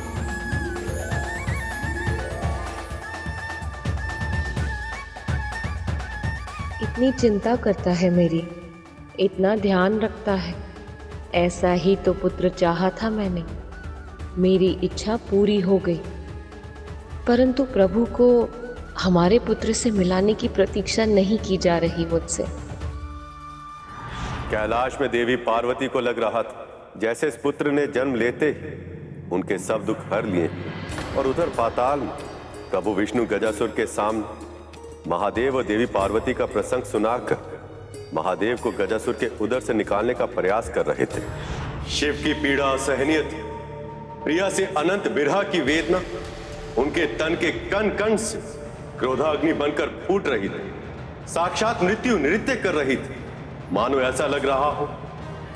इतनी चिंता करता है मेरी, इतना ध्यान रखता है। ऐसा ही तो पुत्र चाहा था मैंने। मेरी इच्छा पूरी हो गई, परंतु प्रभु को हमारे पुत्र से मिलाने की प्रतीक्षा नहीं की जा रही मुझसे। कैलाश में देवी पार्वती को लग रहा था जैसे इस पुत्र ने जन्म लेते ही उनके सब दुख हर लिए, और उधर पाताल में प्रभु विष्णु गजासुर के सामने महादेव और देवी पार्वती का प्रसंग सुनाकर महादेव को गजासुर के उदर से निकालने का प्रयास कर रहे थे। शिव की पीड़ा असहनीय थी। प्रिया से अनंत विरह की वेदना उनके तन के कण कण से क्रोधाग्नि बनकर फूट रही थी। साक्षात मृत्यु नृत्य कर रही थी। मानो ऐसा लग रहा हो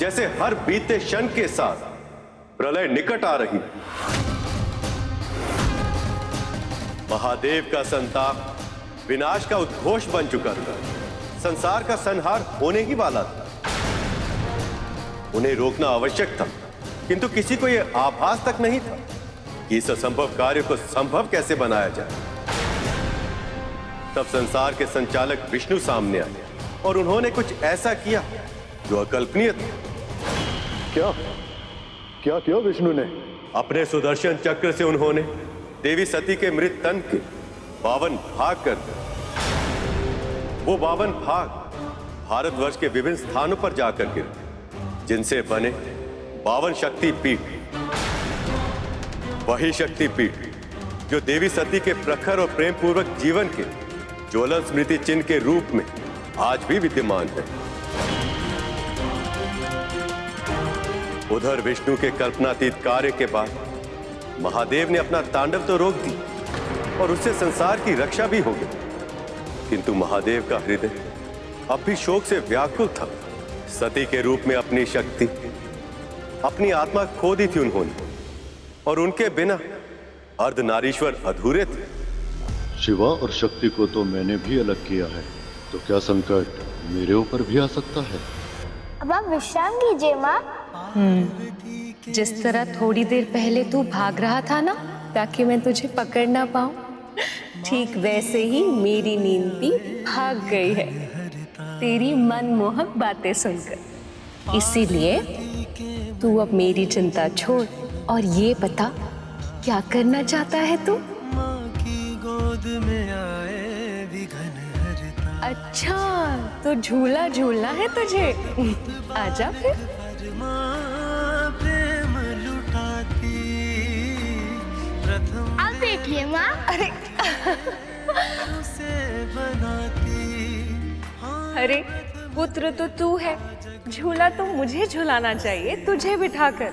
जैसे हर बीते क्षण के साथ प्रलय निकट आ रही। महादेव का संताप विनाश का उद्घोष बन चुका था। संसार का संहार होने ही वाला था। उन्हें रोकना आवश्यक था, किंतु किसी को यह आभास तक नहीं था कि इस असंभव कार्य को संभव कैसे बनाया जाए। तब संसार के संचालक विष्णु सामने आए और उन्होंने कुछ ऐसा किया जो अकल्पनीय था। क्या क्या किया विष्णु ने? अपने सुदर्शन चक्र से उन्होंने देवी सती के मृत तन के 52 भाग कर दिए। वो 52 भाग भारतवर्ष के विभिन्न स्थानों पर जाकर गिरे, जिनसे बने 52 शक्ति पीठ। वही शक्ति पीठ जो देवी सती के प्रखर और प्रेम पूर्वक जीवन के ज्वलन स्मृति चिन्ह के रूप में आज भी विद्यमान है। उधर विष्णु के कल्पनातीत कार्य के बाद महादेव ने अपना तांडव तो रोक दी और उससे संसार की रक्षा भी हो गई, किंतु महादेव का हृदय अब भी शोक से व्याकुल था। सती के रूप में अपनी शक्ति, अपनी आत्मा खो दी थी उन्होंने, और उनके बिना अर्धनारीश्वर अधूरे थे। शिवा और शक्ति को तो मैंने भी अलग किया है, तो क्या संकट मेरे ऊपर भी आ सकता है? अब आप विश्राम कीजिए माँ। जिस तरह थोड़ी देर पहले तू भाग रहा था ना ताकि मैं तुझे पकड़ ना पाऊं, ठीक वैसे ही मेरी नींद भी भाग गई है तेरी मनमोहक बातें सुनकर। इसीलिए तू अब मेरी चिंता छोड़ और ये बता क्या करना चाहता है तू? गोद में आए विघन हरता। अच्छा, तो झूला झूलना है तुझे? आजा फिर। प्रेम लुटाती प्रथम आप बैठिए माँ। अरे उसे बनाती। अरे पुत्र तो तू है, झूला तो मुझे झूलाना चाहिए, तुझे बिठाकर,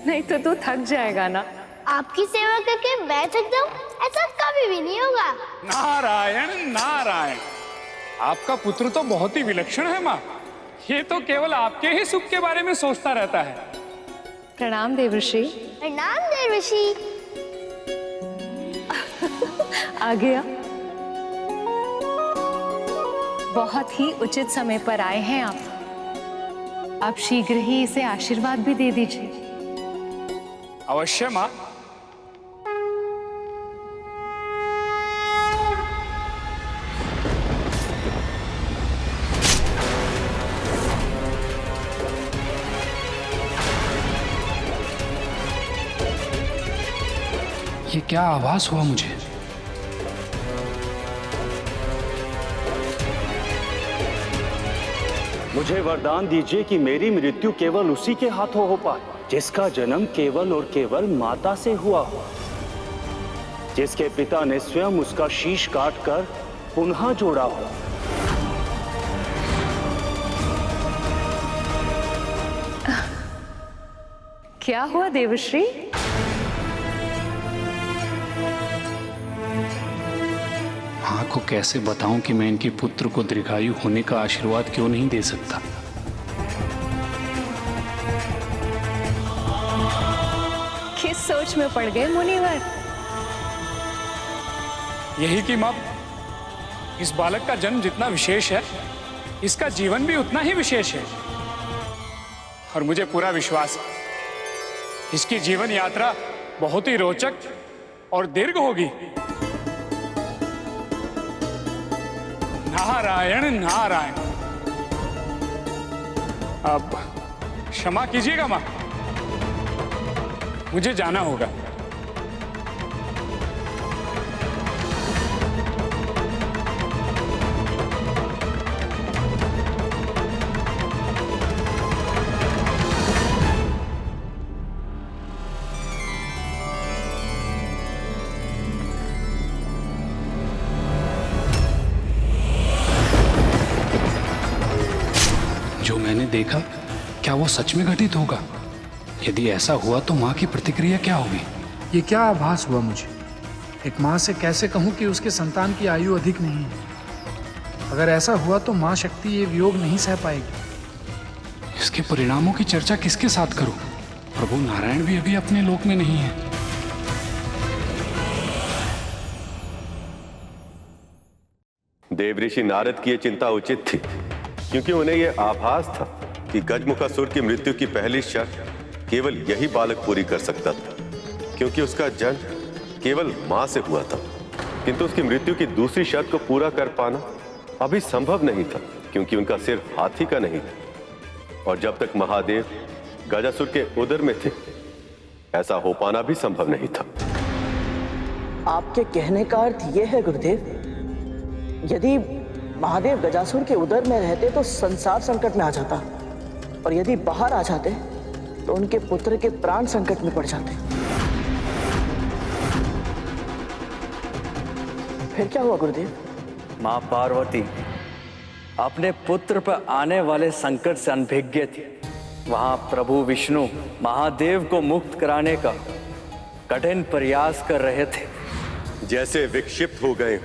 नहीं तो तू थक जाएगा ना। आपकी सेवा करके मैं थक जाऊं, ऐसा कभी भी नहीं होगा। नारायण नारायण, आपका पुत्र तो बहुत ही विलक्षण है माँ। ये तो केवल आपके ही सुख के बारे में सोचता रहता है। प्रणाम देवर्षि। प्रणाम देवर्षि। आ गया। बहुत ही उचित समय पर आए हैं आप। आप शीघ्र ही इसे आशीर्वाद भी दे दीजिए। अवश्य माँ। ये क्या आभास हुआ मुझे? मुझे वरदान दीजिए कि मेरी मृत्यु केवल उसी के हाथों हो पाए जिसका जन्म केवल और केवल माता से हुआ हो, जिसके पिता ने स्वयं उसका शीश काटकर पुनः जोड़ा हो। क्या हुआ देवश्री? माँ को कैसे बताऊं कि मैं इनके पुत्र को दीर्घायु होने का आशीर्वाद क्यों नहीं दे सकता? किस सोच में पड़ गए मुनिवर? यही कि माँ, इस बालक का जन्म जितना विशेष है, इसका जीवन भी उतना ही विशेष है। और मुझे पूरा विश्वास है इसकी जीवन यात्रा बहुत ही रोचक और दीर्घ होगी। नारायण नारायण। अब क्षमा कीजिएगा माँ, मुझे जाना होगा। जो मैंने देखा, क्या वो सच में घटित होगा? यदि ऐसा हुआ तो माँ की प्रतिक्रिया क्या होगी? ये क्या आभास हुआ मुझे? एक माँ से कैसे कहूँ कि उसके संतान की आयु अधिक नहीं है? अगर ऐसा हुआ तो माँ शक्ति ये वियोग नहीं सह पाएगी। इसके परिणामों की चर्चा किसके साथ करूं? प्रभु नारायण भी अभी अपने लोक में नहीं है। देव ऋषि नारद की यह चिंता उचित थी, क्योंकि उन्हें यह आभास था कि गजमुखासुर की मृत्यु की पहली शर्त केवल यही बालक पूरी कर सकता था, क्योंकि उसका जन्म केवल मां से हुआ था। किंतु उसकी मृत्यु की दूसरी शर्त को पूरा कर पाना अभी संभव नहीं था, क्योंकि उनका सिर हाथी का नहीं था, और जब तक महादेव गजासुर के उदर में थे, ऐसा हो पाना भी संभव नहीं था। आपके कहने का अर्थ यह है गुरुदेव, यदि महादेव गजासुर के उदर में रहते तो संसार संकट में आ जाता, और यदि बाहर आ जाते तो उनके पुत्र के प्राण संकट में पड़ जाते। फिर क्या हुआ गुरुदेव? मां पार्वती अपने पुत्र पर आने वाले संकट से अनभिज्ञ थी। वहां प्रभु विष्णु महादेव को मुक्त कराने का कठिन प्रयास कर रहे थे। जैसे विक्षिप्त हो गए,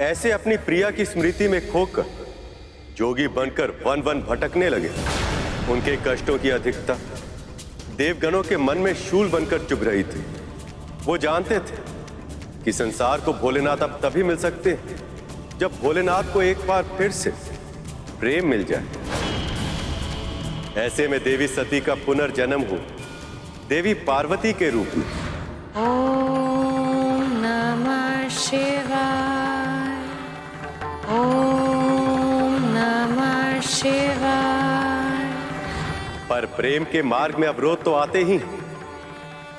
ऐसे अपनी प्रिया की स्मृति में खोकर जोगी बनकर वन वन भटकने लगे। उनके कष्टों की अधिकता देवगणों के मन में शूल बनकर चुभ रही थी। वो जानते थे कि संसार को भोलेनाथ अब तभी मिल सकते हैं जब भोलेनाथ को एक बार फिर से प्रेम मिल जाए। ऐसे में देवी सती का पुनर्जन्म हो देवी पार्वती के रूप में। ओम नमः शिवाय, ओम नमः शिवाय। पर प्रेम के मार्ग में अवरोध तो आते ही।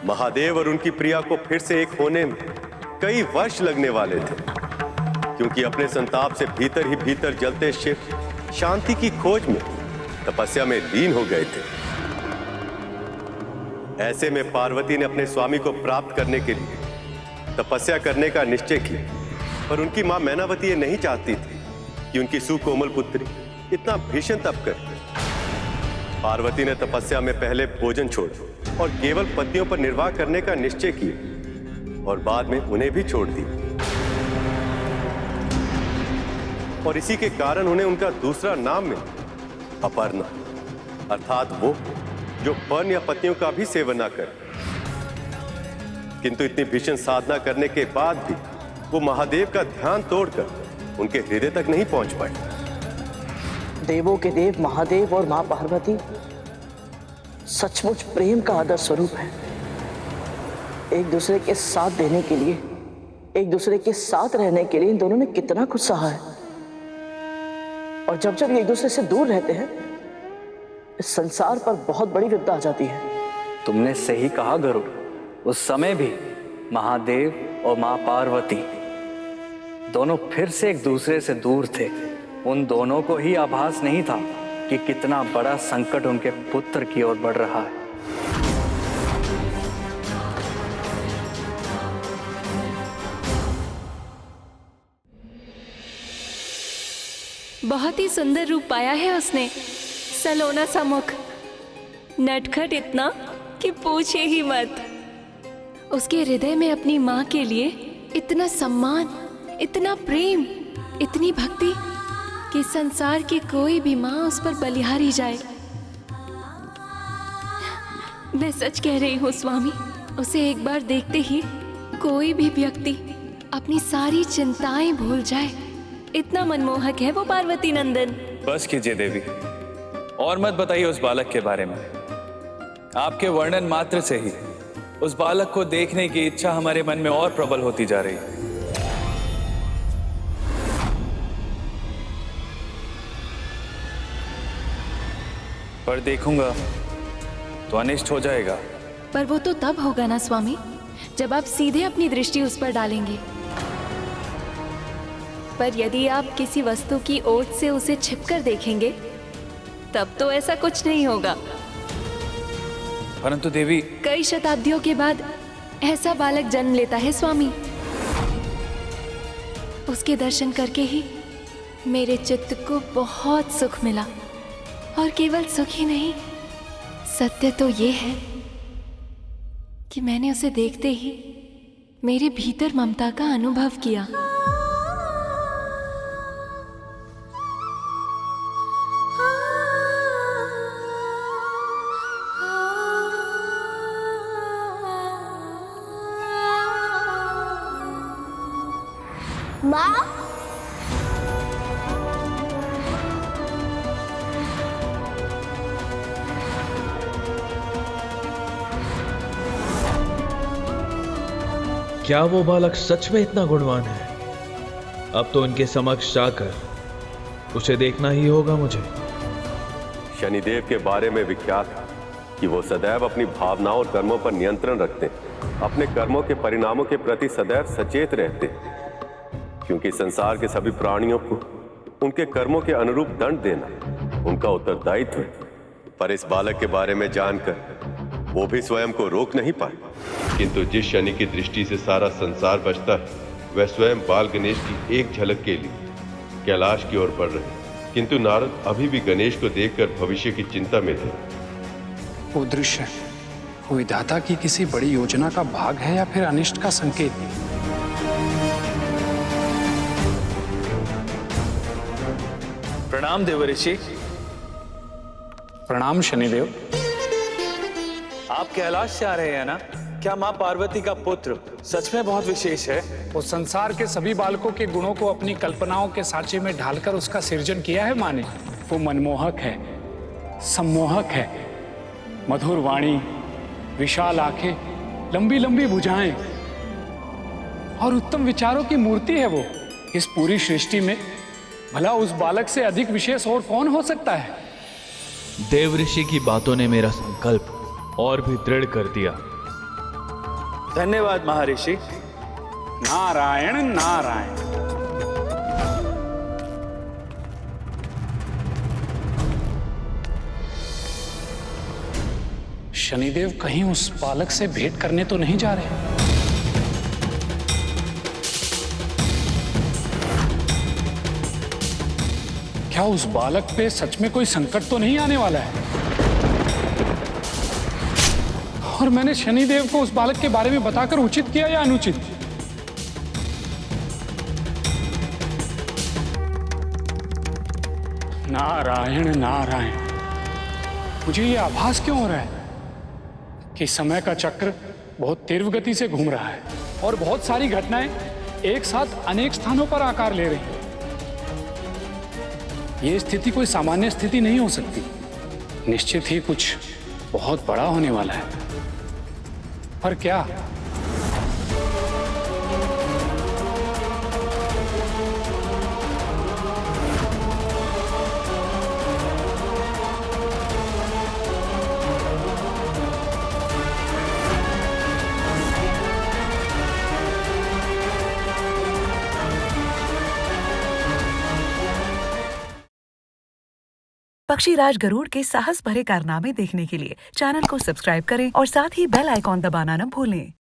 महादेव और उनकी प्रिया को फिर से एक होने में कई वर्ष लगने वाले थे, क्योंकि अपने संताप से भीतर ही भीतर जलते शिव शांति की खोज में तपस्या में लीन हो गए थे। ऐसे में पार्वती ने अपने स्वामी को प्राप्त करने के लिए तपस्या करने का निश्चय किया, पर उनकी मां मैनावती ये नहीं चाहती थी कि उनकी सुकोमल पुत्री इतना भीषण तप करे। पार्वती ने तपस्या में पहले भोजन छोड़ा और केवल पतियों पर निर्वाह करने का निश्चय किया, और बाद में उन्हें भी छोड़ दिया। और इसी के कारण उन्हें उनका दूसरा नाम मिला, अपर्णा, अर्थात वो जो पर्ण या पतियों का भी सेवन ना करे। किंतु इतनी भीषण साधना करने के बाद भी वो महादेव का ध्यान तोड़कर उनके हृदय तक नहीं पहुंच पाए। देवों के देव महादेव और मां पार्वती सचमुच प्रेम का आदर्श स्वरूप है। एक दूसरे के साथ देने के लिए, एक दूसरे के साथ रहने के लिए इन दोनों ने कितना कुछ सहा है। और जब जब ये एक दूसरे से दूर रहते हैं, इस संसार पर बहुत बड़ी विपदा आ जाती है। तुमने सही कहा गरुड़। उस समय भी महादेव और मां पार्वती दोनों फिर से एक दूसरे से दूर थे। उन दोनों को ही आभास नहीं था कि कितना बड़ा संकट उनके पुत्र की ओर बढ़ रहा है। बहुत ही सुंदर रूप पाया है उसने, सलोना सा मुख, नटखट इतना कि पूछे ही मत। उसके हृदय में अपनी माँ के लिए इतना सम्मान, इतना प्रेम, इतनी भक्ति कि संसार की कोई भी माँ उस पर बलिहारी जाए। मैं सच कह रही हूँ स्वामी, उसे एक बार देखते ही कोई भी व्यक्ति अपनी सारी चिंताएं भूल जाए। इतना मनमोहक है वो पार्वती नंदन। बस कीजिए देवी, और मत बताइए उस बालक के बारे में। आपके वर्णन मात्र से ही उस बालक को देखने की इच्छा हमारे मन में और प्रबल होती जा रही है। पर देखूंगा तो अनिष्ट हो जाएगा। पर वो तो तब होगा ना स्वामी, जब आप सीधे अपनी दृष्टि उस पर डालेंगे। पर यदि आप किसी वस्तु की ओट से उसे छिपकर देखेंगे, तब तो ऐसा कुछ नहीं होगा। परंतु देवी, कई शताब्दियों के बाद ऐसा बालक जन्म लेता है स्वामी। उसके दर्शन करके ही मेरे चित्त को बहुत सुख मिला। और केवल सुख ही नहीं, सत्य तो ये है कि मैंने उसे देखते ही मेरे भीतर ममता का अनुभव किया। माँ, क्या वो बालक सच में इतना गुणवान है? अब तो उनके समक्ष जाकर उसे देखना ही होगा मुझे। शनिदेव के बारे में विख्यात है कि वो सदैव अपनी भावनाओं और कर्मों पर नियंत्रण रखते हैं, अपने कर्मों के परिणामों के प्रति सदैव सचेत रहते हैं, क्योंकि संसार के सभी प्राणियों को उनके कर्मों के अनुरूप दंड देना उनका उत्तरदायित्व है। पर इस बालक के बारे में जानकर वो भी स्वयं को रोक नहीं पाए। किंतु जिस शनि की दृष्टि से सारा संसार बचता है, वह स्वयं बाल गणेश की एक झलक के लिए कैलाश की ओर बढ़ रहे। किंतु नारद अभी भी गणेश को देखकर भविष्य की चिंता में थे। वो दृश्य विधाता की किसी बड़ी योजना का भाग है या फिर अनिष्ट का संकेत? प्रणाम देव ऋषि। प्रणाम शनिदेव। आप कैलाश से आ रहे हैं ना? क्या माँ पार्वती का पुत्र सच में बहुत विशेष है? वो संसार के सभी बालकों के गुणों को अपनी कल्पनाओं के सांचे में ढालकर उसका सृजन किया है माँ ने। वो मनमोहक है, सम्मोहक है, मधुर वाणी, विशाल आंखें, लंबी लंबी भुजाएं और उत्तम विचारों की मूर्ति है वो। इस पूरी सृष्टि में भला उस बालक से अधिक विशेष और कौन हो सकता है? देव ऋषि की बातों ने मेरा संकल्प और भी दृढ़ कर दिया। धन्यवाद महर्षि। नारायण नारायण। शनिदेव कहीं उस बालक से भेंट करने तो नहीं जा रहे? क्या उस बालक पे सच में कोई संकट तो नहीं आने वाला है? और मैंने शनिदेव को उस बालक के बारे में बताकर उचित किया या अनुचित? नारायण नारायण। मुझे ये आभास क्यों हो रहा है कि समय का चक्र बहुत तीव्र गति से घूम रहा है और बहुत सारी घटनाएं एक साथ अनेक स्थानों पर आकार ले रही हैं। ये स्थिति कोई सामान्य स्थिति नहीं हो सकती। निश्चित ही कुछ बहुत बड़ा होने वाला है। पर क्या? पक्षीराज गरुड़ के साहस भरे कारनामे देखने के लिए चैनल को सब्सक्राइब करें और साथ ही बेल आइकॉन दबाना न भूलें।